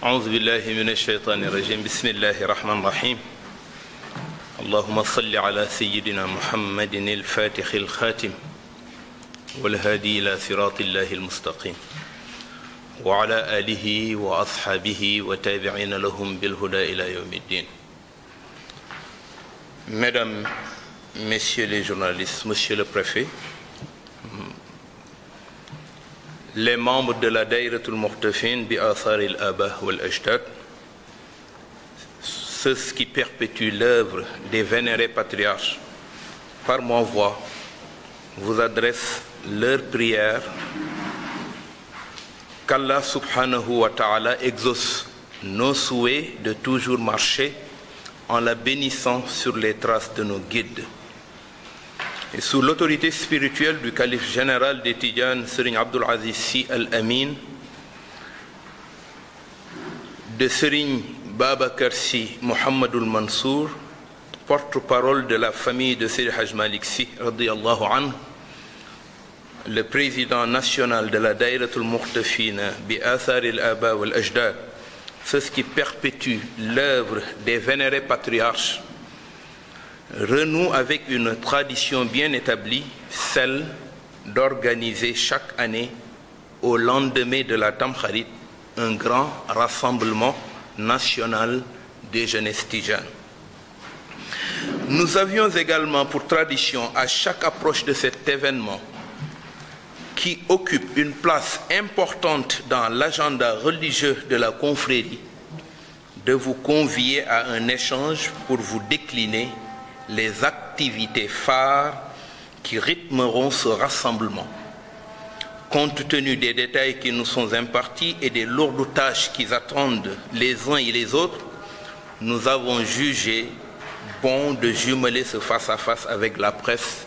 أعوذ بالله من الشيطان الرجيم بسم الله الرحمن الرحيم اللهم صل على سيدنا محمد الفاتح الخاتم والهادي إلى صراط الله المستقيم وعلى آله وأصحابه وتابعين لهم بالهدى إلى يوم الدين. Mesdames, Messieurs les journalistes, Monsieur le Préfet, les membres de la Daïratul Muqtafin bi Athar al-Aba wal-Ajdad, ceux qui perpétuent l'œuvre des vénérés patriarches, par ma voix, vous adressent leurs prières qu'Allah subhanahu wa ta'ala exauce nos souhaits de toujours marcher en la bénissant sur les traces de nos guides. Et sous l'autorité spirituelle du calife général des Tidjanes, Serigne Abdul Aziz Sy Al Amin, de Serigne Babacar Sy Mohammedoul Mansour, porte-parole de la famille de Seydi Hadj Malick Sy radiyallahu anhu, le président national de la Daïratul Muqtafina bi Athar al-Aba wal-Ajdad, ceux qui perpétuent l'œuvre des vénérés patriarches, renoue avec une tradition bien établie, celle d'organiser chaque année, au lendemain de la Tamkharit, un grand rassemblement national des jeunesses tijanes. Nous avions également pour tradition, à chaque approche de cet événement, qui occupe une place importante dans l'agenda religieux de la confrérie, de vous convier à un échange pour vous décliner les activités phares qui rythmeront ce rassemblement. Compte tenu des détails qui nous sont impartis et des lourdes tâches qui attendent les uns et les autres, nous avons jugé bon de jumeler ce face-à-face avec la presse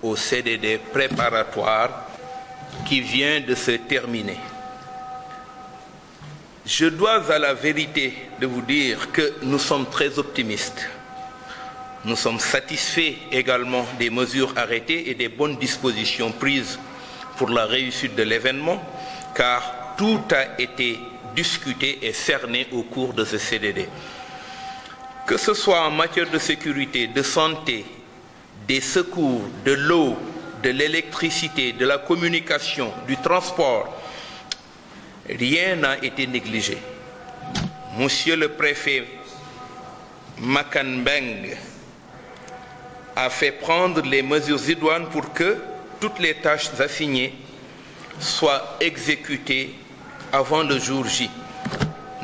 au CDD préparatoire qui vient de se terminer. Je dois à la vérité de vous dire que nous sommes très optimistes. Nous sommes satisfaits également des mesures arrêtées et des bonnes dispositions prises pour la réussite de l'événement, car tout a été discuté et cerné au cours de ce CDD. Que ce soit en matière de sécurité, de santé, des secours, de l'eau, de l'électricité, de la communication, du transport, rien n'a été négligé. Monsieur le préfet Makan Beng a fait prendre les mesures idoines pour que toutes les tâches assignées soient exécutées avant le jour J.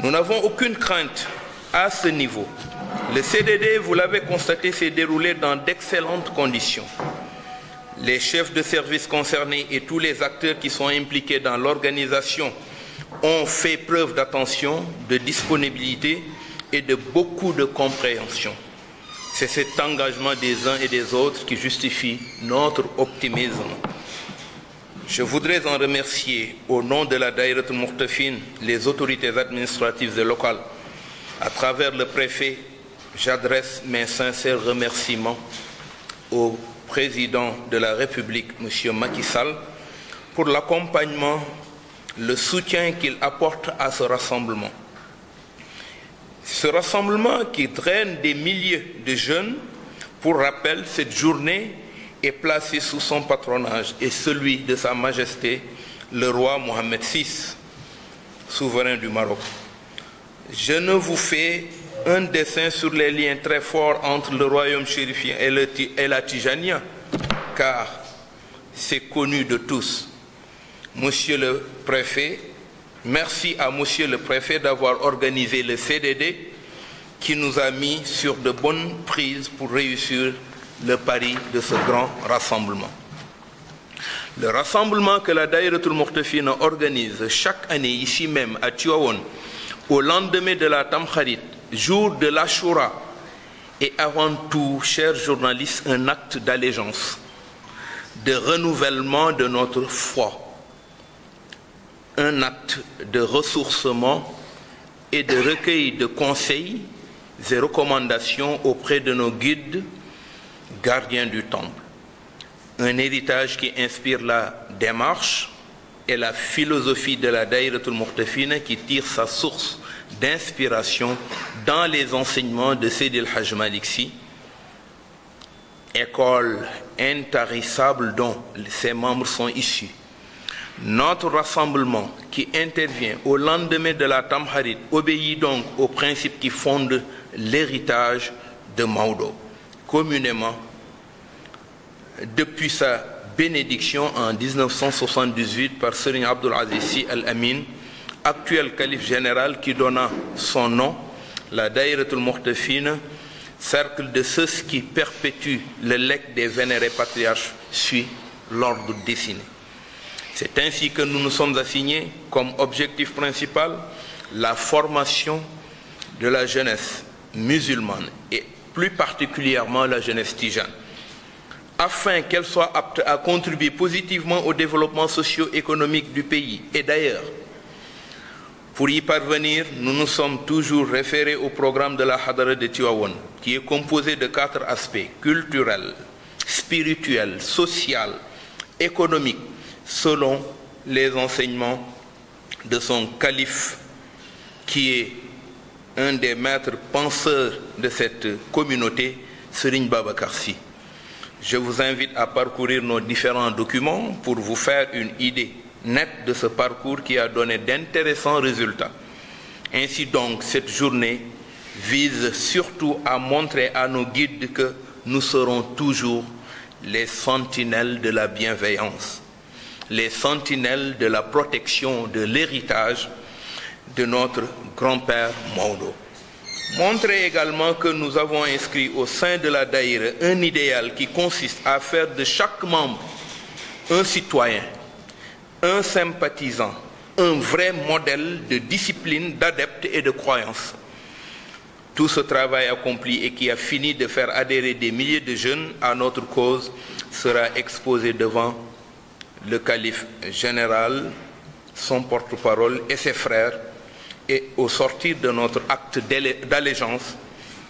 Nous n'avons aucune crainte à ce niveau. Le CDD, vous l'avez constaté, s'est déroulé dans d'excellentes conditions. Les chefs de service concernés et tous les acteurs qui sont impliqués dans l'organisation ont fait preuve d'attention, de disponibilité et de beaucoup de compréhension. C'est cet engagement des uns et des autres qui justifie notre optimisme. Je voudrais en remercier au nom de la Daïratul Muqtafin les autorités administratives et locales. À travers le préfet, j'adresse mes sincères remerciements au président de la République, M. Macky Sall, pour l'accompagnement, le soutien qu'il apporte à ce rassemblement. Ce rassemblement qui draine des milliers de jeunes, pour rappel, cette journée est placée sous son patronage et celui de Sa Majesté, le roi Mohammed VI, souverain du Maroc. Je ne vous fais un dessin sur les liens très forts entre le royaume chérifien et la Tijania, car c'est connu de tous. Monsieur le préfet, merci à Monsieur le préfet d'avoir organisé le CDD qui nous a mis sur de bonnes prises pour réussir le pari de ce grand rassemblement. Le rassemblement que la Daïratul Muqtafina organise chaque année ici même à Tivaouane au lendemain de la Tamkharit, jour de l'Ashura, est avant tout, chers journalistes, un acte d'allégeance, de renouvellement de notre foi, un acte de ressourcement et de recueil de conseils et recommandations auprès de nos guides, gardiens du temple. Un héritage qui inspire la démarche, et la philosophie de la Daïratul Muqtafina qui tire sa source d'inspiration dans les enseignements de Seydi El Hadj Malick Sy, école intarissable dont ses membres sont issus. Notre rassemblement qui intervient au lendemain de la Tamkharit obéit donc aux principes qui fondent l'héritage de Maodo, communément depuis sa bénédiction en 1978 par Serigne Abdoul Aziz Sy Al Amin, actuel calife général qui donna son nom, la Daïratul Muqtafina, cercle de ceux qui perpétuent le legs des vénérés patriarches, suit l'ordre dessiné. C'est ainsi que nous nous sommes assignés comme objectif principal la formation de la jeunesse musulmane et plus particulièrement la jeunesse tijane, afin qu'elle soit apte à contribuer positivement au développement socio-économique du pays. Et d'ailleurs, pour y parvenir, nous nous sommes toujours référés au programme de la Hadara de Tivaouane, qui est composé de 4 aspects: culturel, spirituel, social, économique, selon les enseignements de son calife, qui est un des maîtres penseurs de cette communauté, Serigne Babacar Sy. Je vous invite à parcourir nos différents documents pour vous faire une idée nette de ce parcours qui a donné d'intéressants résultats. Ainsi donc, cette journée vise surtout à montrer à nos guides que nous serons toujours les sentinelles de la bienveillance, les sentinelles de la protection de l'héritage de notre grand-père Maodo. Montrer également que nous avons inscrit au sein de la Daïra un idéal qui consiste à faire de chaque membre un citoyen, un sympathisant, un vrai modèle de discipline, d'adepte et de croyance. Tout ce travail accompli et qui a fini de faire adhérer des milliers de jeunes à notre cause sera exposé devant le calife général, son porte-parole et ses frères. Et au sortir de notre acte d'allégeance,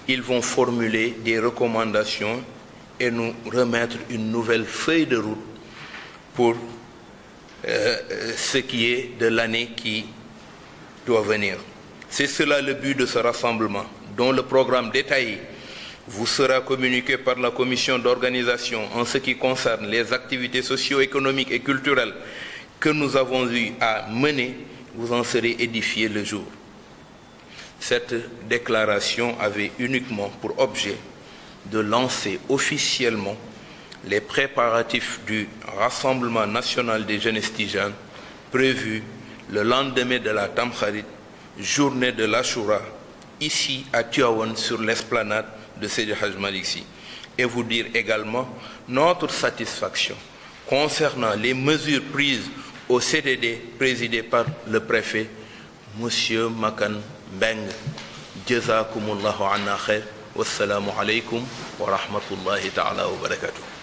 ils vont formuler des recommandations et nous remettre une nouvelle feuille de route pour ce qui est de l'année qui doit venir. C'est cela le but de ce rassemblement, dont le programme détaillé vous sera communiqué par la commission d'organisation en ce qui concerne les activités socio-économiques et culturelles que nous avons eu à mener. Vous en serez édifiés le jour. Cette déclaration avait uniquement pour objet de lancer officiellement les préparatifs du Rassemblement national des jeunesses tijanes prévu le lendemain de la Tamkharit, journée de l'Ashura, ici à Tivaouane sur l'esplanade de Seydi El Hadj Malick Sy, et vous dire également notre satisfaction concernant les mesures prises au CDD présidé par le préfet, Monsieur Makan Mbeng. Jazakumullahu anna khair. Wassalamu alaikum wa rahmatullahi ta'ala wa barakatuh.